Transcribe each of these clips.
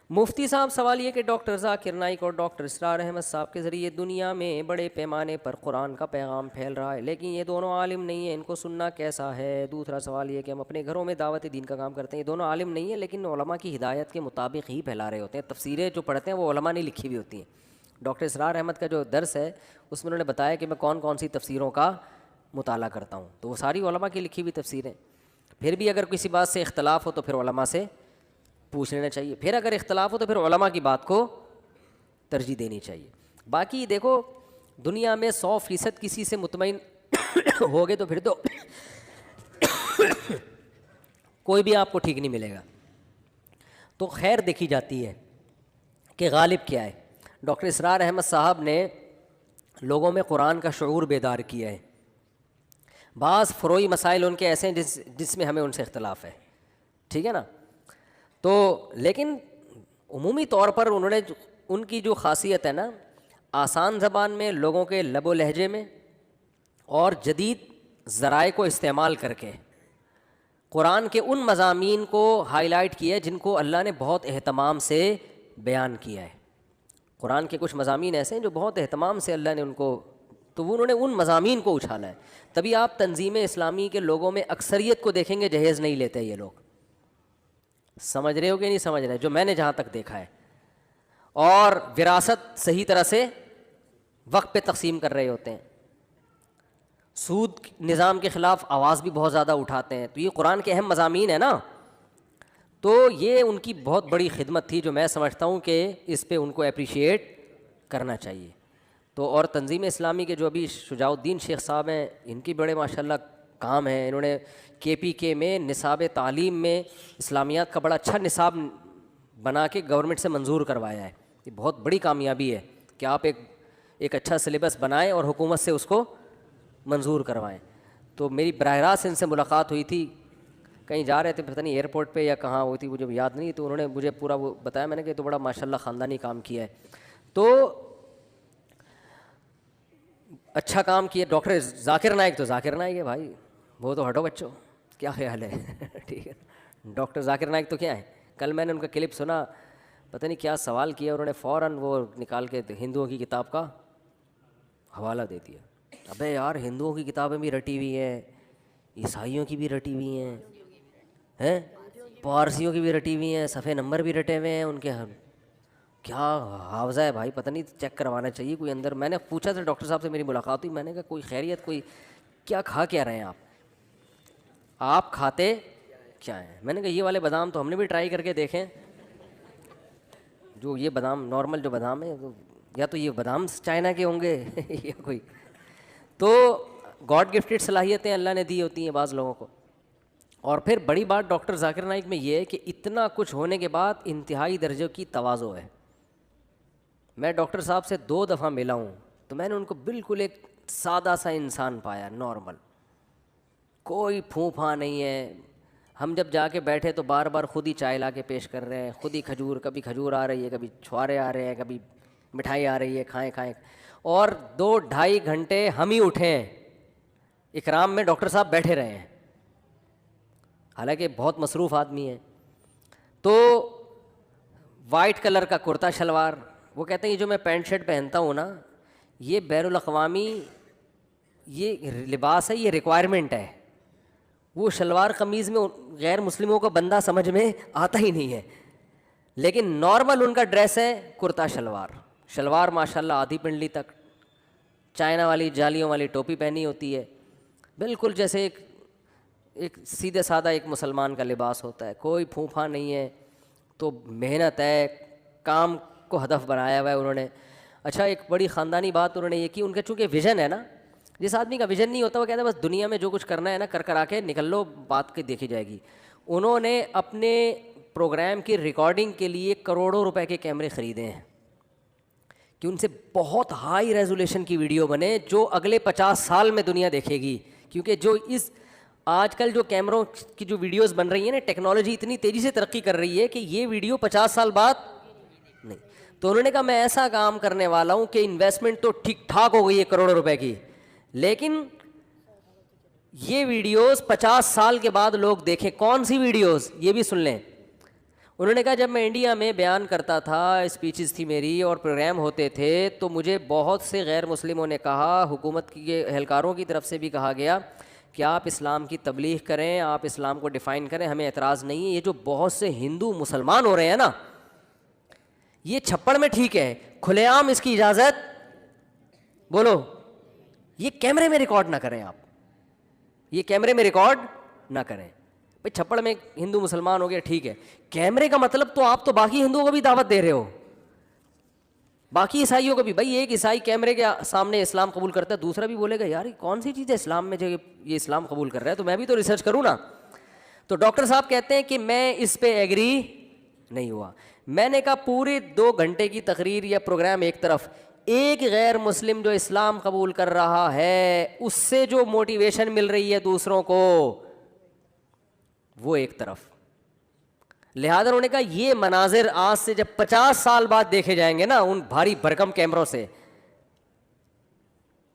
مفتی صاحب سوال یہ کہ ڈاکٹر ذاکر نائک اور ڈاکٹر اسرار احمد صاحب کے ذریعے دنیا میں بڑے پیمانے پر قرآن کا پیغام پھیل رہا ہے، لیکن یہ دونوں عالم نہیں ہیں، ان کو سننا کیسا ہے؟ دوسرا سوال یہ کہ ہم اپنے گھروں میں دعوت دین کا کام کرتے ہیں، یہ دونوں عالم نہیں ہیں لیکن علماء کی ہدایت کے مطابق ہی پھیلا رہے ہوتے ہیں، تفسیریں جو پڑھتے ہیں وہ علماء نے لکھی ہوئی ہوتی ہیں۔ ڈاکٹر اسرار احمد کا جو درس ہے اس میں انہوں نے بتایا کہ میں کون کون سی تفسیروں کا مطالعہ کرتا ہوں، تو وہ ساری علماء کی لکھی ہوئی تفسیریں۔ پھر بھی اگر کسی بات سے اختلاف ہو تو پھر علماء سے پوچھ لینا چاہیے، پھر اگر اختلاف ہو تو پھر علماء کی بات کو ترجیح دینی چاہیے۔ باقی دیکھو دنیا میں 100% کسی سے مطمئن ہو گئے تو پھر تو کوئی بھی آپ کو ٹھیک نہیں ملے گا، تو خیر دیکھی جاتی ہے کہ غالب کیا ہے۔ ڈاکٹر اسرار احمد صاحب نے لوگوں میں قرآن کا شعور بیدار کیا ہے۔ بعض فروعی مسائل ان کے ایسے ہیں جس میں ہمیں ان سے اختلاف ہے، ٹھیک ہے نا، تو لیکن عمومی طور پر انہوں نے ان کی جو خاصیت ہے نا، آسان زبان میں لوگوں کے لب و لہجے میں اور جدید ذرائع کو استعمال کر کے قرآن کے ان مضامین کو ہائی لائٹ کیا ہے جن کو اللہ نے بہت اہتمام سے بیان کیا ہے۔ قرآن کے کچھ مضامین ایسے ہیں جو بہت اہتمام سے اللہ نے ان کو، تو انہوں نے ان مضامین کو اچھالا ہے۔ تبھی آپ تنظیم اسلامی کے لوگوں میں اکثریت کو دیکھیں گے جہیز نہیں لیتے یہ لوگ، سمجھ رہے ہو کہ نہیں سمجھ رہے، جو میں نے جہاں تک دیکھا ہے، اور وراثت صحیح طرح سے وقت پہ تقسیم کر رہے ہوتے ہیں، سود نظام کے خلاف آواز بھی بہت زیادہ اٹھاتے ہیں، تو یہ قرآن کے اہم مضامین ہیں نا، تو یہ ان کی بہت بڑی خدمت تھی جو میں سمجھتا ہوں کہ اس پہ ان کو اپریشیٹ کرنا چاہیے۔ تو اور تنظیم اسلامی کے جو ابھی شجاع الدین شیخ صاحب ہیں، ان کی بڑے ماشاءاللہ کام ہے، انہوں نے کے پی کے میں نصاب تعلیم میں اسلامیات کا بڑا اچھا نصاب بنا کے گورنمنٹ سے منظور کروایا ہے۔ یہ بہت بڑی کامیابی ہے کہ آپ ایک اچھا سلیبس بنائیں اور حکومت سے اس کو منظور کروائیں۔ تو میری براہ راست ان سے ملاقات ہوئی تھی، کہیں جا رہے تھے پتہ نہیں ایئرپورٹ پہ یا کہاں ہوئی تھی مجھے یاد نہیں، تو انہوں نے مجھے پورا وہ بتایا، میں نے کہ تو بڑا ماشاءاللہ خاندانی کام کیا ہے، تو اچھا کام کیا۔ ڈاکٹر ذاکر نائک تو ذاکر نائک ہے بھائی، وہ تو ہٹو بچوں، کیا خیال ہے ٹھیک ہے، ڈاکٹر ذاکر نائک تو کیا ہے۔ کل میں نے ان کا کلپ سنا، پتہ نہیں کیا سوال کیا، انہوں نے فوراً وہ نکال کے ہندوؤں کی کتاب کا حوالہ دے دیا۔ ابے یار ہندوؤں کی کتابیں بھی رٹی ہوئی ہیں، عیسائیوں کی بھی رٹی ہوئی ہیں، پارسیوں کی بھی رٹی ہوئی ہیں، صفحے نمبر بھی رٹے ہوئے ہیں ان کے، کیا حافظہ ہے بھائی، پتہ نہیں چیک کروانا چاہیے کوئی اندر۔ میں نے پوچھا تھا ڈاکٹر صاحب سے، میری ملاقات ہوئی، میں نے کہا کوئی خیریت، کوئی کیا کھا کیا رہے ہیں آپ کھاتے کیا ہیں؟ میں نے کہا یہ والے بادام تو ہم نے بھی ٹرائی کر کے دیکھیں، جو یہ بادام نارمل جو بادام ہے، یا تو یہ بادام چائنا کے ہوں گے یا کوئی، تو گاڈ گفٹڈ صلاحیتیں اللہ نے دی ہوتی ہیں بعض لوگوں کو۔ اور پھر بڑی بات ڈاکٹر ذاکر نائک میں یہ ہے کہ اتنا کچھ ہونے کے بعد انتہائی درجے کی تواضع ہے۔ میں ڈاکٹر صاحب سے 2 دفعہ ملا ہوں، تو میں نے ان کو بالکل ایک سادہ سا انسان پایا، نارمل، کوئی پھوں پھاں نہیں ہے۔ ہم جب جا کے بیٹھے تو بار بار خود ہی چائے لا کے پیش کر رہے ہیں، خود ہی کھجور، کبھی کھجور آ رہی ہے، کبھی چھوارے آ رہے ہیں، کبھی مٹھائی آ رہی ہے، کھائیں کھائیں، اور 2-2.5 گھنٹے ہم ہی اٹھے ہیں، اکرام میں ڈاکٹر صاحب بیٹھے رہے ہیں، حالانکہ بہت مصروف آدمی ہیں۔ تو وائٹ کلر کا کرتا شلوار، وہ کہتے ہیں یہ جو میں پینٹ شرٹ پہنتا ہوں نا، یہ بین الاقوامی یہ لباس ہے، یہ ریکوائرمنٹ ہے، وہ شلوار قمیض میں غیر مسلموں کا بندہ سمجھ میں آتا ہی نہیں ہے، لیکن نارمل ان کا ڈریس ہے کرتا شلوار ماشاءاللہ آدھی پنڈلی تک، چائنا والی جالیوں والی ٹوپی پہنی ہوتی ہے، بالکل جیسے ایک سیدھے سادہ ایک مسلمان کا لباس ہوتا ہے، کوئی پھوں پھاں نہیں ہے۔ تو محنت ہے، کام کو ہدف بنایا ہوا ہے انہوں نے۔ اچھا ایک بڑی خاندانی بات انہوں نے یہ کی، ان کا چونکہ ویژن ہے نا، جس آدمی کا ویژن نہیں ہوتا وہ کہتا ہے بس دنیا میں جو کچھ کرنا ہے نا کر آ کے نکل لو، بات کے دیکھی جائے گی۔ انہوں نے اپنے پروگرام کی ریکارڈنگ کے لیے کروڑوں روپے کے کیمرے خریدے ہیں کہ ان سے بہت ہائی ریزولیشن کی ویڈیو بنے جو اگلے 50 سال میں دنیا دیکھے گی، کیونکہ جو اس آج کل جو کیمروں کی جو ویڈیوز بن رہی ہیں نا، ٹیکنالوجی اتنی تیزی سے ترقی کر رہی ہے کہ یہ ویڈیو 50 سال بعد نہیں۔ تو انہوں نے کہا میں ایسا کام کرنے والا ہوں کہ انویسٹمنٹ تو ٹھیک ٹھاک ہو گئی ہے کروڑوں روپے کی، لیکن یہ ویڈیوز 50 سال کے بعد لوگ دیکھیں۔ کون سی ویڈیوز؟ یہ بھی سن لیں، انہوں نے کہا جب میں انڈیا میں بیان کرتا تھا، اسپیچز تھی میری اور پروگرام ہوتے تھے، تو مجھے بہت سے غیر مسلموں نے کہا، حکومت کے اہلکاروں کی طرف سے بھی کہا گیا کہ آپ اسلام کی تبلیغ کریں، آپ اسلام کو ڈیفائن کریں، ہمیں اعتراض نہیں ہے۔ یہ جو بہت سے ہندو مسلمان ہو رہے ہیں نا، یہ چھپڑ میں ٹھیک ہے، کھلے عام اس کی اجازت بولو، یہ کیمرے میں ریکارڈ نہ کریں، آپ یہ کیمرے میں ریکارڈ نہ کریں۔ بھائی چھپڑ میں ہندو مسلمان ہو گیا ٹھیک ہے، کیمرے کا مطلب تو آپ تو باقی ہندوؤں کو بھی دعوت دے رہے ہو، باقی عیسائیوں کو بھی۔ بھائی ایک عیسائی کیمرے کے سامنے اسلام قبول کرتا ہے، دوسرا بھی بولے گا یار یہ کون سی چیز ہے اسلام میں جو یہ اسلام قبول کر رہا ہے، تو میں بھی تو ریسرچ کروں نا۔ تو ڈاکٹر صاحب کہتے ہیں کہ میں اس پہ ایگری نہیں ہوا۔ میں نے کہا پورے 2 گھنٹے کی تقریر یا پروگرام ایک طرف، ایک غیر مسلم جو اسلام قبول کر رہا ہے اس سے جو موٹیویشن مل رہی ہے دوسروں کو، وہ ایک طرف۔ لہذا انہوں نے کہا یہ مناظر آج سے جب 50 سال بعد دیکھے جائیں گے نا ان بھاری بھرکم کیمروں سے،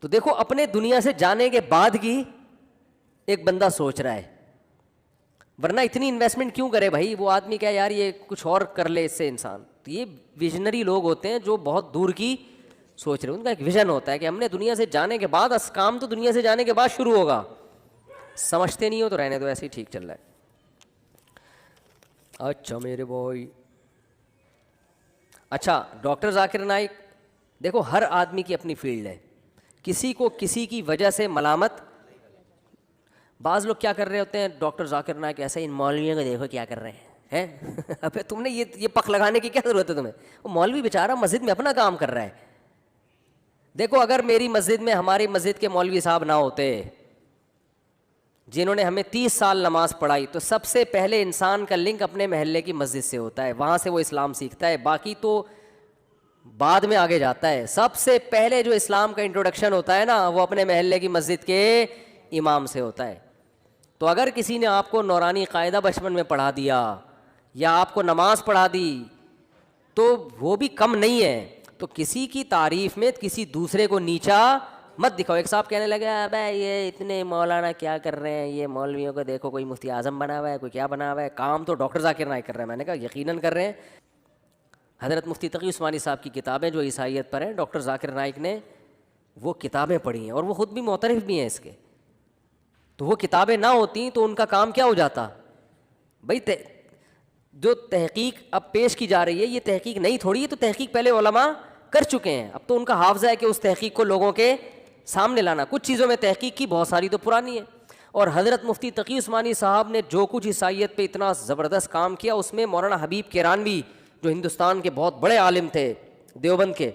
تو دیکھو اپنے دنیا سے جانے کے بعد کی ایک بندہ سوچ رہا ہے، ورنہ اتنی انویسٹمنٹ کیوں کرے بھائی؟ وہ آدمی کہا یار یہ کچھ اور کر لے اس سے انسان۔ تو یہ ویژنری لوگ ہوتے ہیں جو بہت دور کی سوچ رہے ہیں، ان کا ایک ویژن ہوتا ہے کہ ہم نے دنیا سے جانے کے بعد، کام تو دنیا سے جانے کے بعد شروع ہوگا۔ سمجھتے نہیں ہو تو رہنے دو، ایسے ہی ٹھیک چل رہا ہے۔ اچھا میرے بھائی، اچھا ڈاکٹر ذاکر نائک، دیکھو ہر آدمی کی اپنی فیلڈ ہے، کسی کو کسی کی وجہ سے ملامت۔ بعض لوگ کیا کر رہے ہوتے ہیں، ڈاکٹر ذاکر نائک ایسے ان مولویوں کو دیکھو کیا کر رہے ہیں ابے تم نے یہ پک لگانے کی کیا ضرورت ہے تمہیں؟ وہ مولوی بیچارہ مسجد میں اپنا کام کر رہا ہے۔ دیکھو اگر میری مسجد میں ہماری مسجد کے مولوی صاحب نہ ہوتے جنہوں نے ہمیں 30 سال نماز پڑھائی، تو سب سے پہلے انسان کا لنک اپنے محلے کی مسجد سے ہوتا ہے، وہاں سے وہ اسلام سیکھتا ہے، باقی تو بعد میں آگے جاتا ہے۔ سب سے پہلے جو اسلام کا انٹروڈکشن ہوتا ہے نا وہ اپنے محلے کی مسجد کے امام سے ہوتا ہے۔ تو اگر کسی نے آپ کو نورانی قاعدہ بچپن میں پڑھا دیا یا آپ کو نماز پڑھا دی تو وہ بھی کم نہیں ہے۔ تو کسی کی تعریف میں کسی دوسرے کو نیچا مت دکھاؤ۔ ایک صاحب کہنے لگے ابے یہ اتنے مولانا کیا کر رہے ہیں، یہ مولویوں کو دیکھو، کوئی مفتی اعظم بنا ہوا ہے، کوئی کیا بنا ہوا ہے، کام تو ڈاکٹر ذاکر نائک کر رہے ہیں۔ میں نے کہا یقیناً کر رہے ہیں۔ حضرت مفتی تقی عثمانی صاحب کی کتابیں جو عیسائیت پر ہیں، ڈاکٹر ذاکر نائک نے وہ کتابیں پڑھی ہیں اور وہ خود بھی معترف بھی ہیں اس کے۔ تو وہ کتابیں نہ ہوتی تو ان کا کام کیا ہو جاتا؟ بھائی جو تحقیق اب پیش کی جا رہی ہے یہ تحقیق نہیں تھوڑی ہے، تو تحقیق پہلے علماء کر چکے ہیں، اب تو ان کا حافظہ ہے کہ اس تحقیق کو لوگوں کے سامنے لانا۔ کچھ چیزوں میں تحقیق کی، بہت ساری تو پرانی ہے۔ اور حضرت مفتی تقی عثمانی صاحب نے جو کچھ عیسائیت پہ اتنا زبردست کام کیا، اس میں مولانا حبیب کیرانوی جو ہندوستان کے بہت بڑے عالم تھے دیوبند کے،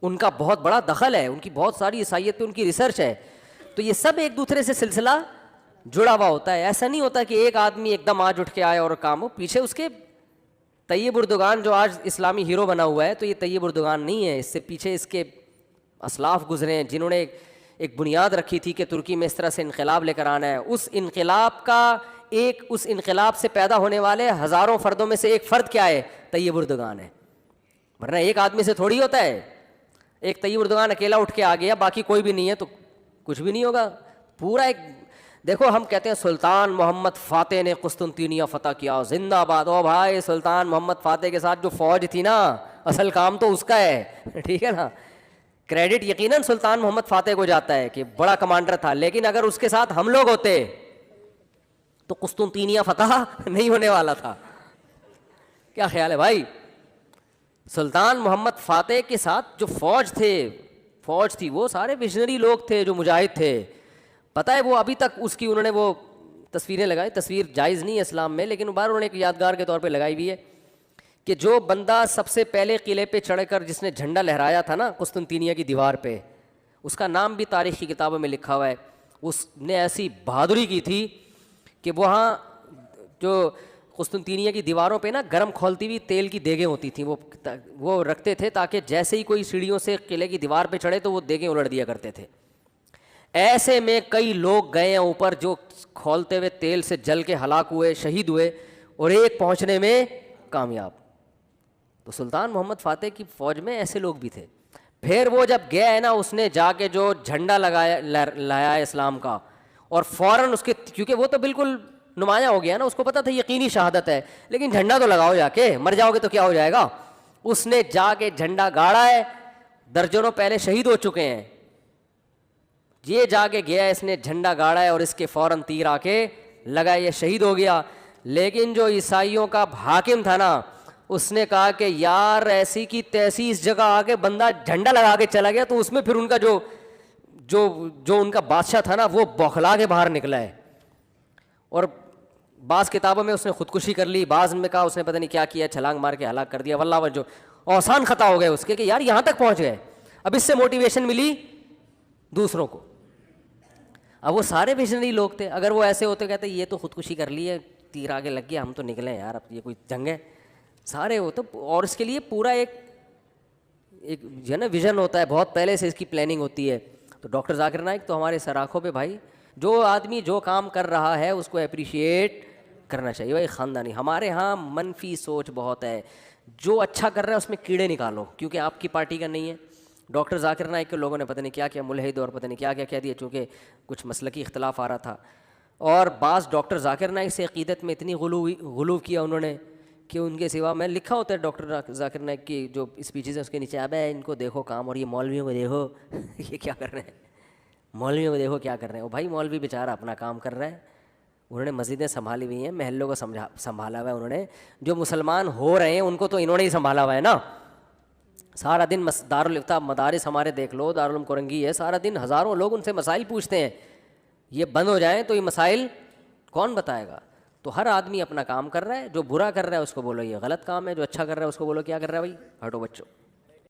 ان کا بہت بڑا دخل ہے، ان کی بہت ساری عیسائیت پہ ان کی ریسرچ ہے۔ تو یہ سب ایک دوسرے سے سلسلہ جڑا ہوا ہوتا ہے۔ ایسا نہیں ہوتا کہ ایک آدمی ایک دم آج اٹھ کے آئے اور کام ہو، پیچھے اس کے طیب اردگان جو آج اسلامی ہیرو بنا ہوا ہے، تو یہ طیب اردگان نہیں ہے، اس سے پیچھے اس کے اسلاف گزرے ہیں جنہوں نے ایک بنیاد رکھی تھی کہ ترکی میں اس طرح سے انقلاب لے کر آنا ہے۔ اس انقلاب سے پیدا ہونے والے ہزاروں فردوں میں سے ایک فرد کیا ہے؟ طیب اردگان ہے، ورنہ ایک آدمی سے تھوڑی ہوتا ہے۔ ایک طیب اردگان اکیلا اٹھ کے آ گیا، باقی کوئی بھی نہیں ہے تو کچھ بھی نہیں ہوگا۔ پورا ایک دیکھو، ہم کہتے ہیں سلطان محمد فاتح نے قسطنطینیہ فتح کیا، زندہ آباد۔ او بھائی، سلطان محمد فاتح کے ساتھ جو فوج تھی نا، اصل کام تو اس کا ہے، ٹھیک ہے نا؟ کریڈٹ یقیناً سلطان محمد فاتح کو جاتا ہے کہ بڑا کمانڈر تھا، لیکن اگر اس کے ساتھ ہم لوگ ہوتے تو قسطنطینیہ فتح نہیں ہونے والا تھا۔ کیا خیال ہے بھائی؟ سلطان محمد فاتح کے ساتھ جو فوج تھی وہ سارے ویژنری لوگ تھے جو مجاہد تھے۔ پتہ ہے وہ ابھی تک اس کی انہوں نے وہ تصویریں لگائی، تصویر جائز نہیں ہے اسلام میں، لیکن باہر انہوں نے ایک یادگار کے طور پہ لگائی ہوئی ہے کہ جو بندہ سب سے پہلے قلعے پہ چڑھ کر جس نے جھنڈا لہرایا تھا نا قسطنطینیہ کی دیوار پہ، اس کا نام بھی تاریخ کی کتابوں میں لکھا ہوا ہے۔ اس نے ایسی بہادری کی تھی کہ وہاں جو قسطنطینیہ کی دیواروں پہ نا گرم کھولتی ہوئی تیل کی دیگیں ہوتی تھیں، وہ رکھتے تھے تاکہ جیسے ہی کوئی سیڑھیوں سے قلعے کی دیوار پہ چڑھے تو وہ دیگیں الٹ دیا کرتے تھے۔ ایسے میں کئی لوگ گئے ہیں اوپر جو کھولتے ہوئے تیل سے جل کے ہلاک ہوئے، شہید ہوئے، اور ایک پہنچنے میں کامیاب۔ تو سلطان محمد فاتح کی فوج میں ایسے لوگ بھی تھے۔ پھر وہ جب گیا ہے نا، اس نے جا کے جو جھنڈا لایا اسلام کا، اور فوراً اس کے، کیونکہ وہ تو بالکل نمایاں ہو گیا نا, اس کو پتا تھا یقینی شہادت ہے, لیکن جھنڈا تو لگاؤ جا کے, مر جاؤ گے تو کیا ہو جائے گا. اس نے جا کے جھنڈا گاڑا ہے, درجنوں پہلے شہید ہو چکے ہیں, یہ جا کے گیا اس نے جھنڈا گاڑا ہے اور اس کے فوراً تیر آ کے لگا, یہ شہید ہو گیا. لیکن جو عیسائیوں کا حاکم تھا نا, اس نے کہا کہ یار ایسی کی تیسی اس جگہ آ کے بندہ جھنڈا لگا کے چلا گیا, تو اس میں پھر ان کا جو ان کا بادشاہ تھا نا وہ بوکھلا کے باہر نکلا ہے. اور بعض کتابوں میں اس نے خودکشی کر لی, بعض میں کہا اس نے پتہ نہیں کیا کیا, چھلانگ مار کے ہلاک کر دیا. واللہ جو آسان خطا ہو گئے اس کے کہ یار یہاں تک پہنچ گئے, اب اس سے موٹیویشن ملی دوسروں کو. اب وہ سارے ویژنری لوگ تھے, اگر وہ ایسے ہوتے کہتے یہ تو خودکشی کر لی ہے, تیر آگے لگ گیا, ہم تو نکلے یار, اب یہ کوئی جنگ ہے, سارے وہ تو. اور اس کے لیے پورا ایک جو ہے نا ویژن ہوتا ہے, بہت پہلے سے اس کی پلاننگ ہوتی ہے. تو ڈاکٹر ذاکر نائک تو ہمارے سر آنکھوں پہ بھائی, جو آدمی جو کام کر رہا ہے اس کو اپریشیٹ کرنا چاہیے. بھائی خاندانی, ہمارے ہاں منفی سوچ بہت ہے, جو اچھا کر رہا ہے اس میں کیڑے نکالو کیونکہ آپ کی پارٹی کا نہیں ہے. ڈاکٹر ذاکر نائک کے لوگوں نے پتہ نہیں کیا کیا ملحد اور پتہ نہیں کیا کیا کہہ دیا, چونکہ کچھ مسلکی اختلاف آ رہا تھا. اور بعض ڈاکٹر ذاکر نائک سے عقیدت میں اتنی غلو کیا انہوں نے کہ ان کے سوا, میں لکھا ہوتا ہے ڈاکٹر ذاکر نائک کی جو اسپیچز ہیں اس کے نیچے, اب ہے ان کو دیکھو کام, اور یہ مولویوں کو دیکھو یہ کیا کر رہے ہیں, مولویوں کو دیکھو کیا کر رہے ہیں. وہ بھائی مولوی بیچارہ اپنا کام کر رہا ہے, انہوں نے مسجدیں سنبھالی ہوئی ہیں, محلوں کو سنبھالا ہوا ہے انہوں نے. جو مسلمان ہو رہے ہیں ان کو تو انہوں نے ہی سنبھالا ہوا ہے نا. سارا دن دارالفتاح مدارس ہمارے دیکھ لو, دارالعلوم کورنگی ہے, سارا دن ہزاروں لوگ ان سے مسائل پوچھتے ہیں. یہ بند ہو جائیں تو یہ مسائل کون بتائے گا. تو ہر آدمی اپنا کام کر رہا ہے, جو برا کر رہا ہے اس کو بولو یہ غلط کام ہے, جو اچھا کر رہا ہے اس کو بولو کیا کر رہا ہے بھائی, ہٹو بچوں.